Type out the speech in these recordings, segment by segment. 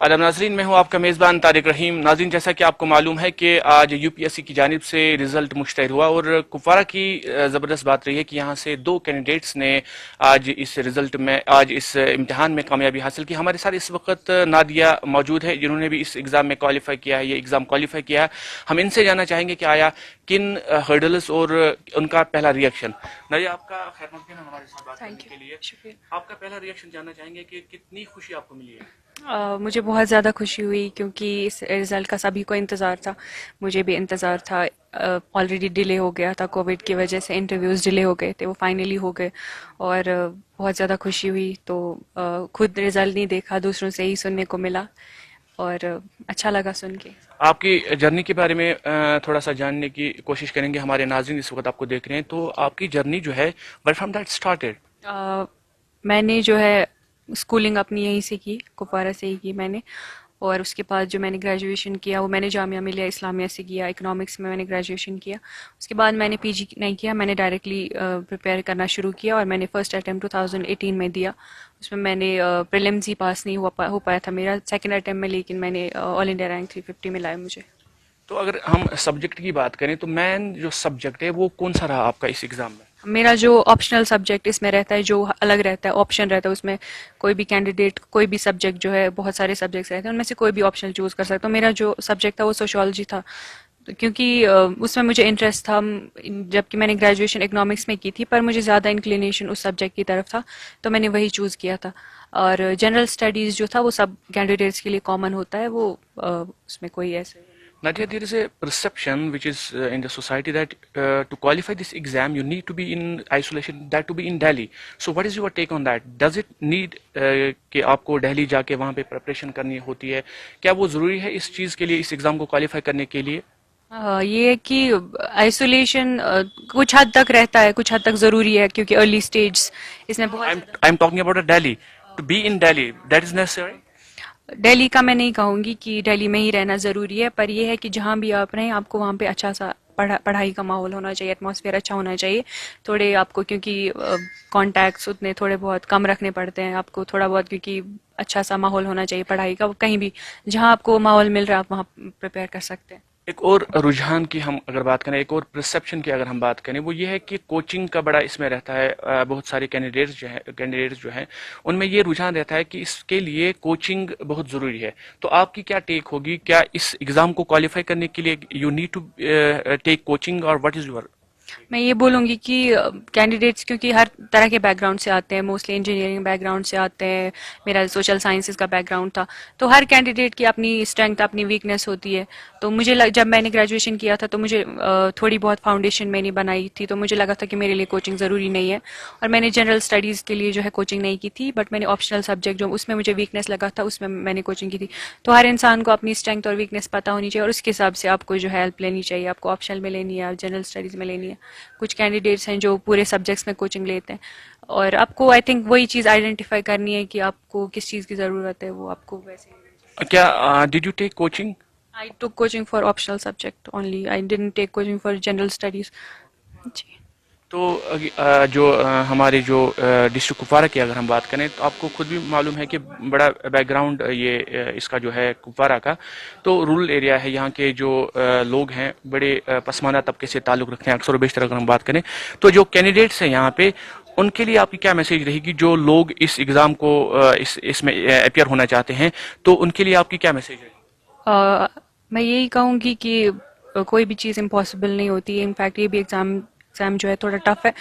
आदाब नाजरीन, मैं हूं आपका मेज़बान तारिक रहीम। नाजरीन, जैसा कि आपको मालूम है कि आज यूपीएससी की जानिब से रिज़ल्ट मुश्तहर हुआ और कुपवारा की ज़बरदस्त बात रही है कि यहाँ से 2 कैंडिडेट्स ने आज इस इम्तिहान में कामयाबी हासिल की। हमारे साथ इस वक्त नादिया मौजूद है जिन्होंने भी इस एग्ज़ाम में क्वालिफाई किया है, ये एग्ज़ाम क्वालिफाई किया है। हम इनसे जानना चाहेंगे कि आया किन हर्डल्स और उनका पहला रिएक्शन। नादिया, आपका खैर मक़दम है हमारे साथ बात करने के लिए। शुक्रिया। आपका पहला रिएक्शन जानना चाहेंगे कि कितनी खुशी आपको मिली है? मुझे बहुत ज़्यादा खुशी हुई क्योंकि इस रिज़ल्ट का सभी को इंतज़ार था, मुझे भी इंतज़ार था। ऑलरेडी डिले हो गया था, कोविड की वजह से इंटरव्यूज़ डिले हो गए थे, वो फाइनली हो गए और बहुत ज़्यादा खुशी हुई। तो खुद रिज़ल्ट नहीं देखा, दूसरों से ही सुनने को मिला और अच्छा लगा सुन के। आपकी जर्नी के बारे में थोड़ा सा जानने की कोशिश करेंगे। हमारे नाज़रीन इस वक्त आपको देख रहे हैं, तो आपकी जर्नी जो है वेयर फ्रॉम दैट स्टार्टेड? मैंने जो है स्कूलिंग अपनी यहीं से की, कुपवारा से ही की मैंने। और उसके बाद जो मैंने ग्रेजुएशन किया वो मैंने जामिया मिलिया इस्लामिया से किया, इकोनॉमिक्स में मैंने ग्रेजुएशन किया। उसके बाद मैंने पीजी नहीं किया, मैंने डायरेक्टली प्रिपेयर करना शुरू किया और मैंने फ़र्स्ट अटैम्प्ट 2018 में दिया। उसमें मैंने प्रीलिम्स ही पास नहीं हो पाया था मेरा सेकंड अटैम्प्ट में, लेकिन मैंने ऑल इंडिया रैंक 350 में लाया मुझे। तो अगर हम सब्जेक्ट की बात करें तो मेन जो सब्जेक्ट है वो कौन सा रहा आपका इस एग्ज़ाम में? मेरा जो ऑप्शनल सब्जेक्ट इसमें रहता है, जो अलग रहता है, ऑप्शन रहता है, उसमें कोई भी कैंडिडेट कोई भी सब्जेक्ट जो है, बहुत सारे सब्जेक्ट्स रहते हैं, उनमें से कोई भी ऑप्शनल चूज़ कर सकता है। तो मेरा जो सब्जेक्ट था वो सोशियोलॉजी था, क्योंकि उसमें मुझे इंटरेस्ट था, जबकि मैंने ग्रेजुएशन इकोनॉमिक्स में की थी, पर मुझे ज़्यादा इंक्लिनेशन उस सब्जेक्ट की तरफ था, तो मैंने वही चूज़ किया था। और जनरल स्टडीज़ जो था वो सब कैंडिडेट्स के लिए कॉमन होता है, वो उसमें कोई ऐसे। Nadia, there is a perception which is in the society that to qualify this exam, you need to be in isolation, that to be in Delhi. So what is your take on that? Does it need कि आपको दिल्ली जाके वहाँ पे preparation करनी होती है? क्या वो ज़रूरी है इस चीज़ के लिए, इस एग्ज़ाम को क्वालिफाई करने के लिए? ये है कि आइसोलेशन कुछ हद तक रहता है, कुछ हद तक ज़रूरी है, क्योंकि अर्ली स्टेज इसमें बहुत। I'm talking about Delhi. To be in Delhi, that is necessary. Delhi का मैं नहीं कहूँगी कि दिल्ली में ही रहना ज़रूरी है, पर यह है कि जहाँ भी आप रहें आपको वहाँ पे अच्छा सा पढ़ाई का माहौल होना चाहिए, एटमॉस्फेयर अच्छा होना चाहिए। थोड़े आपको, क्योंकि कॉन्टैक्ट्स उतने थोड़े बहुत कम रखने पड़ते हैं आपको, थोड़ा बहुत, क्योंकि अच्छा सा माहौल होना चाहिए पढ़ाई का। कहीं भी जहाँ आपको माहौल मिल रहा है आप वहाँ प्रिपेयर कर सकते हैं। एक और रुझान की हम अगर बात करें, एक और परसेप्शन की अगर हम बात करें, वो ये है कि कोचिंग का बड़ा इसमें रहता है। बहुत सारे कैंडिडेट्स जो हैं उनमें ये रुझान रहता है कि इसके लिए कोचिंग बहुत ज़रूरी है। तो आपकी क्या टेक होगी? क्या इस एग्ज़ाम को क्वालिफाई करने के लिए you need to take coaching, और व्हाट इज़ योर? मैं ये बोलूँगी कि कैंडिडेट्स क्योंकि हर तरह के बैकग्राउंड से आते हैं, मोस्टली इंजीनियरिंग बैकग्राउंड से आते हैं, मेरा सोशल साइंसेस का बैकग्राउंड था, तो हर कैंडिडेट की अपनी स्ट्रेंथ अपनी वीकनेस होती है। तो मुझे जब मैंने ग्रेजुएशन किया था तो मुझे थोड़ी बहुत फाउंडेशन मैंने बनाई थी, तो मुझे लगा था कि मेरे लिए कोचिंग ज़रूरी नहीं है, और मैंने जनरल स्टडीज़ के लिए जो है कोचिंग नहीं की थी, बट मैंने ऑप्शनल सब्जेक्ट जो उसमें मुझे वीकनेस लगा था उसमें मैंने कोचिंग की थी। तो हर इंसान को अपनी स्ट्रेंथ और वीकनेस पता होनी चाहिए और उसके हिसाब से आपको जो है हेल्प लेनी चाहिए, आपको ऑप्शनल में लेनी है, जनरल स्टडीज़ में लेनी है। कुछ कैंडिडेट्स हैं जो पूरे सब्जेक्ट्स में कोचिंग लेते हैं, और आपको आई थिंक वही चीज़ आइडेंटिफाई करनी है कि आपको किस चीज़ की ज़रूरत है, वो आपको वैसे। क्या did you take coaching? I took coaching for optional subject only, I didn't take coaching for general studies जी। तो जो हमारे जो डिस्ट्रिक्ट कुपवारा की अगर हम बात करें, तो आपको खुद भी मालूम है कि बड़ा बैकग्राउंड ये इसका जो है कुपवारा का, तो रूरल एरिया है। यहाँ के जो लोग हैं बड़े पसमानदा तबके से ताल्लुक़ रखते हैं। अक्सर बेशतर अगर हम बात करें तो जो कैंडिडेट्स हैं यहाँ पे, उनके लिए आपकी क्या मैसेज रहेगी? जो लोग इस एग्ज़ाम को इसमें अपियर होना चाहते हैं, तो उनके लिए आपकी क्या मैसेज है? मैं यही कहूँगी कि कोई भी चीज़ इम्पॉसिबल नहीं होती है। इनफैक्ट ये भी एग्ज़ाम जो है थोड़ा टफ है,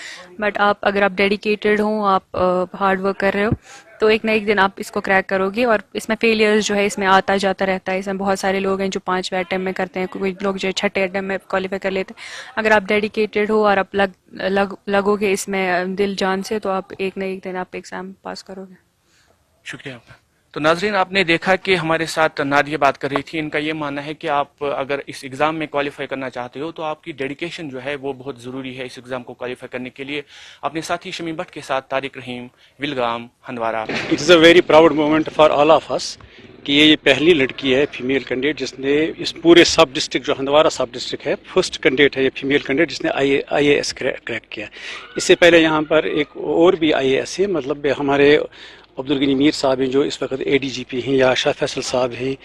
बट अगर आप डेडिकेटेड हो, आप हार्ड वर्क कर रहे हो, तो एक ना एक दिन आप इसको क्रैक करोगे। और इसमें फेलियर्स जो है इसमें आता जाता रहता है। इसमें बहुत सारे लोग हैं जो 5वें अटेम्प्ट में करते हैं, कोई लोग जो है 6ठे अटेम्प्ट में क्वालिफाई कर लेते हैं। अगर आप डेडिकेटेड हो और आप लगोगे इसमें दिल जान से, तो आप एक ना एक दिन आप एग्ज़ाम पास करोगे। शुक्रिया आपका। तो नाजरीन, आपने देखा कि हमारे साथ नादिया बात कर रही थी। इनका ये मानना है कि आप अगर इस एग्ज़ाम में क्वालिफाई करना चाहते हो तो आपकी डेडिकेशन जो है वो बहुत ज़रूरी है इस एग्ज़ाम को क्वालिफाई करने के लिए। अपने साथी शमीम भट्ट के साथ तारिक रहीम, Vilgam, Handwara. It is a very proud moment for all of us. کہ یہ پہلی لڑکی ہے فیمیل کینڈیڈیٹ جس نے اس پورے سب ڈسٹرکٹ جو ہندوارہ سب ڈسٹرکٹ ہے فرسٹ کینڈیڈیٹ ہے یہ فیمیل کینڈیڈیٹ جس نے آئی اے ایس کریک کیا. اس سے پہلے یہاں پر ایک اور بھی آئی اے ایس ہے، مطلب ہمارے عبدالغنی میر صاحب ہیں جو اس وقت اے ڈی جی پی ہیں، یا شاہ فیصل صاحب ہیں،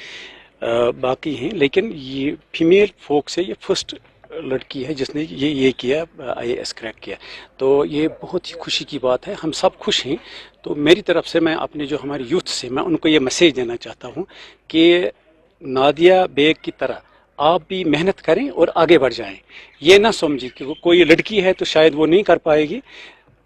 باقی ہیں، لیکن یہ فیمیل فوک سے یہ فرسٹ لڑکی ہے جس نے یہ کیا، آئی اے ایس کریک کیا. تو یہ بہت ہی خوشی کی بات ہے، ہم سب خوش ہیں. تو میری طرف سے میں اپنے جو ہمارے یوتھ سے میں ان کو یہ میسیج دینا چاہتا ہوں کہ نادیہ بیگ کی طرح آپ بھی محنت کریں اور آگے بڑھ جائیں. یہ نہ سمجھیں کہ کوئی لڑکی ہے تو شاید وہ نہیں کر پائے گی،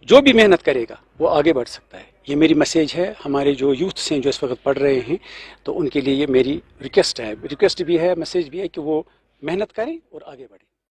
جو بھی محنت کرے گا وہ آگے بڑھ سکتا ہے. یہ میری میسیج ہے ہمارے جو یوتھ ہیں جو اس وقت پڑھ رہے ہیں، تو ان کے لیے یہ میری ریکویسٹ بھی ہے، میسیج بھی ہے کہ وہ محنت کریں اور آگے بڑھیں.